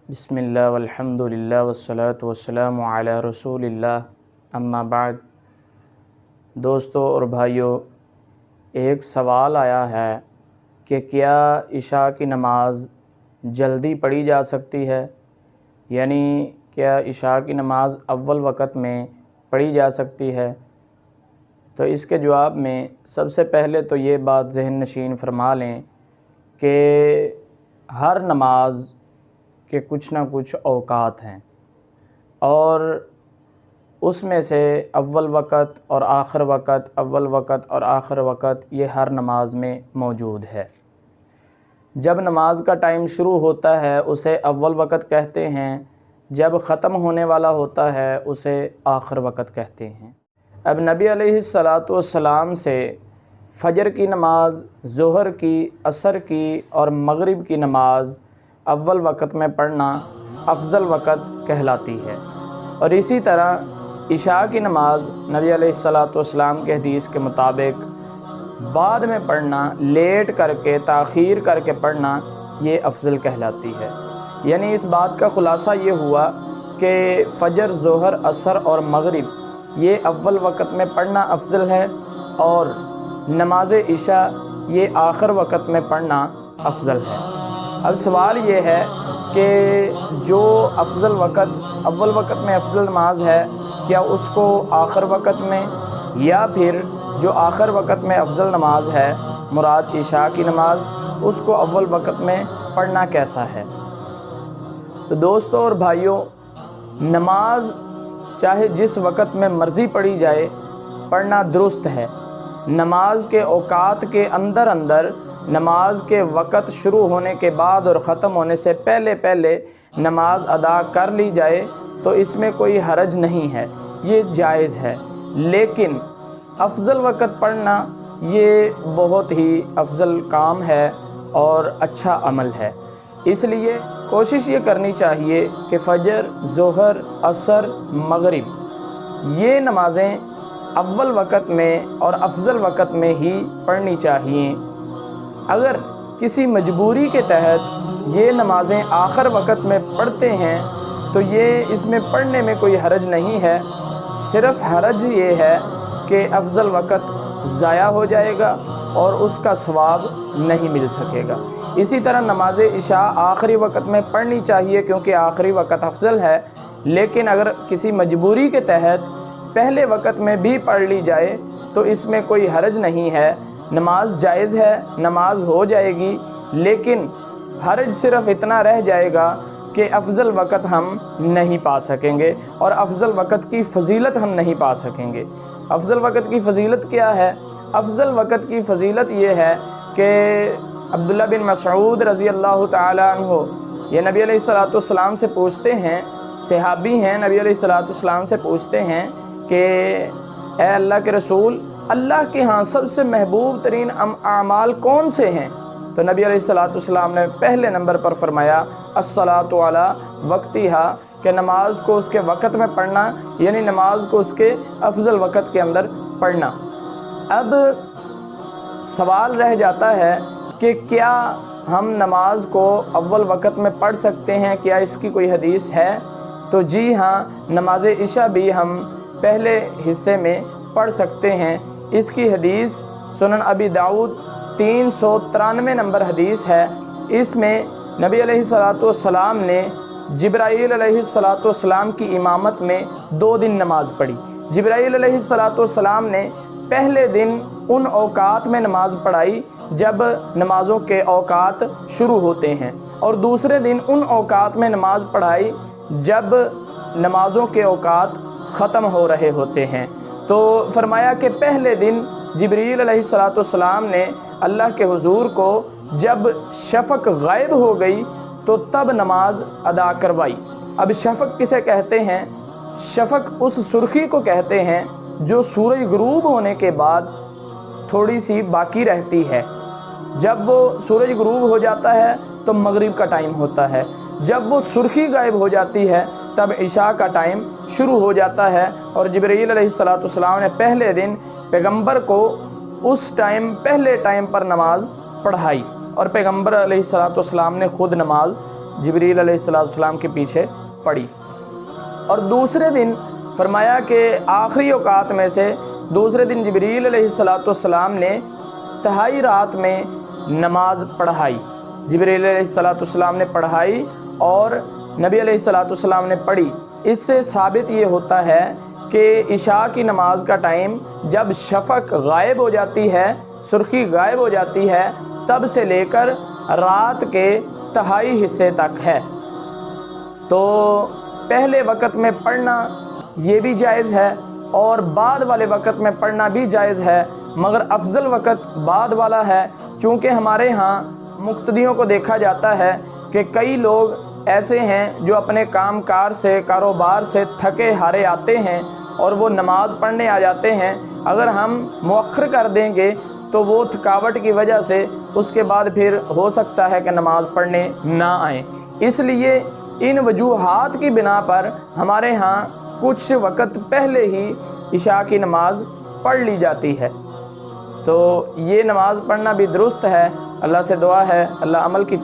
بسم اللہ والحمد للہ والصلاة والسلام علی رسول اللہ، اما بعد۔ دوستو اور بھائیو، ایک سوال آیا ہے کہ کیا عشاء کی نماز جلدی پڑھی جا سکتی ہے؟ یعنی کیا عشاء کی نماز اول وقت میں پڑھی جا سکتی ہے؟ تو اس کے جواب میں سب سے پہلے تو یہ بات ذہن نشین فرما لیں کہ ہر نماز کے کچھ نہ کچھ اوقات ہیں، اور اس میں سے اول وقت اور آخر وقت، اول وقت اور آخر وقت یہ ہر نماز میں موجود ہے۔ جب نماز کا ٹائم شروع ہوتا ہے اسے اول وقت کہتے ہیں، جب ختم ہونے والا ہوتا ہے اسے آخر وقت کہتے ہیں۔ اب نبی علیہ السلام سے فجر کی نماز، ظہر کی، عصر کی اور مغرب کی نماز اول وقت میں پڑھنا افضل وقت کہلاتی ہے، اور اسی طرح عشاء کی نماز نبی علیہ السلام کے حدیث کے مطابق بعد میں پڑھنا، لیٹ کر کے، تاخیر کر کے پڑھنا، یہ افضل کہلاتی ہے۔ یعنی اس بات کا خلاصہ یہ ہوا کہ فجر، ظہر، عصر اور مغرب یہ اول وقت میں پڑھنا افضل ہے، اور نماز عشاء یہ آخر وقت میں پڑھنا افضل ہے۔ اب سوال یہ ہے کہ جو افضل وقت، اول وقت میں افضل نماز ہے، کیا اس کو آخر وقت میں، یا پھر جو آخر وقت میں افضل نماز ہے مراد عشاء کی نماز، اس کو اول وقت میں پڑھنا کیسا ہے؟ تو دوستو اور بھائیوں، نماز چاہے جس وقت میں مرضی پڑھی جائے، پڑھنا درست ہے۔ نماز کے اوقات کے اندر نماز کے وقت شروع ہونے کے بعد اور ختم ہونے سے پہلے نماز ادا کر لی جائے تو اس میں کوئی حرج نہیں ہے، یہ جائز ہے۔ لیکن افضل وقت پڑھنا یہ بہت ہی افضل کام ہے اور اچھا عمل ہے۔ اس لیے کوشش یہ کرنی چاہیے کہ فجر، ظہر، عصر، مغرب یہ نمازیں اول وقت میں اور افضل وقت میں ہی پڑھنی چاہیے۔ اگر کسی مجبوری کے تحت یہ نمازیں آخر وقت میں پڑھتے ہیں تو یہ اس میں پڑھنے میں کوئی حرج نہیں ہے، صرف حرج یہ ہے کہ افضل وقت ضائع ہو جائے گا اور اس کا ثواب نہیں مل سکے گا۔ اسی طرح نماز عشاء آخری وقت میں پڑھنی چاہیے کیونکہ آخری وقت افضل ہے، لیکن اگر کسی مجبوری کے تحت پہلے وقت میں بھی پڑھ لی جائے تو اس میں کوئی حرج نہیں ہے، نماز جائز ہے، نماز ہو جائے گی، لیکن حرج صرف اتنا رہ جائے گا کہ افضل وقت ہم نہیں پا سکیں گے اور افضل وقت کی فضیلت ہم نہیں پا سکیں گے۔ افضل وقت کی فضیلت کیا ہے؟ افضل وقت کی فضیلت یہ ہے کہ عبداللہ بن مسعود رضی اللہ تعالیٰ عنہ یہ نبی علیہ السلام سے پوچھتے ہیں، صحابی ہیں، نبی علیہ السلام سے پوچھتے ہیں کہ اے اللہ کے رسول، اللہ کے ہاں سب سے محبوب ترین اعمال کون سے ہیں؟ تو نبی علیہ السلام نے پہلے نمبر پر فرمایا الصلاۃ علی وقتہا، کہ نماز کو اس کے وقت میں پڑھنا، یعنی نماز کو اس کے افضل وقت کے اندر پڑھنا۔ اب سوال رہ جاتا ہے کہ کیا ہم نماز کو اول وقت میں پڑھ سکتے ہیں؟ کیا اس کی کوئی حدیث ہے؟ تو جی ہاں، نماز عشاء بھی ہم پہلے حصے میں پڑھ سکتے ہیں۔ اس کی حدیث سنن ابی داؤد 393 نمبر حدیث ہے۔ اس میں نبی علیہ السلام نے جبرائیل علیہ السلام کی امامت میں 2 دن نماز پڑھی۔ جبرائیل علیہ السلام نے پہلے دن ان اوقات میں نماز پڑھائی جب نمازوں کے اوقات شروع ہوتے ہیں، اور دوسرے دن ان اوقات میں نماز پڑھائی جب نمازوں کے اوقات ختم ہو رہے ہوتے ہیں۔ تو فرمایا کہ پہلے دن جبریل علیہ السلام نے اللہ کے حضور کو جب شفق غائب ہو گئی تو تب نماز ادا کروائی۔ اب شفق کسے کہتے ہیں؟ شفق اس سرخی کو کہتے ہیں جو سورج غروب ہونے کے بعد تھوڑی سی باقی رہتی ہے۔ جب وہ سورج غروب ہو جاتا ہے تو مغرب کا ٹائم ہوتا ہے، جب وہ سرخی غائب ہو جاتی ہے تب عشاء کا ٹائم شروع ہو جاتا ہے۔ اور جبرائیل علیہ السلام نے پہلے دن پیغمبر کو اس ٹائم، پہلے ٹائم پر نماز پڑھائی، اور پیغمبر علیہ السلام نے خود نماز جبریل علیہ السلام کے پیچھے پڑھی۔ اور دوسرے دن فرمایا کہ آخری اوقات میں سے دوسرے دن جبریل علیہ السلام نے تہائی رات میں نماز پڑھائی، جبریل علیہ السلام نے پڑھائی اور نبی علیہ السلام نے پڑھی۔ اس سے ثابت یہ ہوتا ہے کہ عشاء کی نماز کا ٹائم جب شفق غائب ہو جاتی ہے، سرخی غائب ہو جاتی ہے، تب سے لے کر رات کے تہائی حصے تک ہے۔ تو پہلے وقت میں پڑھنا یہ بھی جائز ہے اور بعد والے وقت میں پڑھنا بھی جائز ہے، مگر افضل وقت بعد والا ہے، چونکہ ہمارے ہاں مقتدیوں کو دیکھا جاتا ہے کہ کئی لوگ ایسے ہیں جو اپنے کام کار سے، کاروبار سے تھکے ہارے آتے ہیں اور وہ نماز پڑھنے آ جاتے ہیں۔ اگر ہم مؤخر کر دیں گے تو وہ تھکاوٹ کی وجہ سے اس کے بعد پھر ہو سکتا ہے کہ نماز پڑھنے نہ آئیں۔ اس لیے ان وجوہات کی بنا پر ہمارے ہاں کچھ وقت پہلے ہی عشاء کی نماز پڑھ لی جاتی ہے۔ تو یہ نماز پڑھنا بھی درست ہے۔ اللہ سے دعا ہے اللہ عمل کی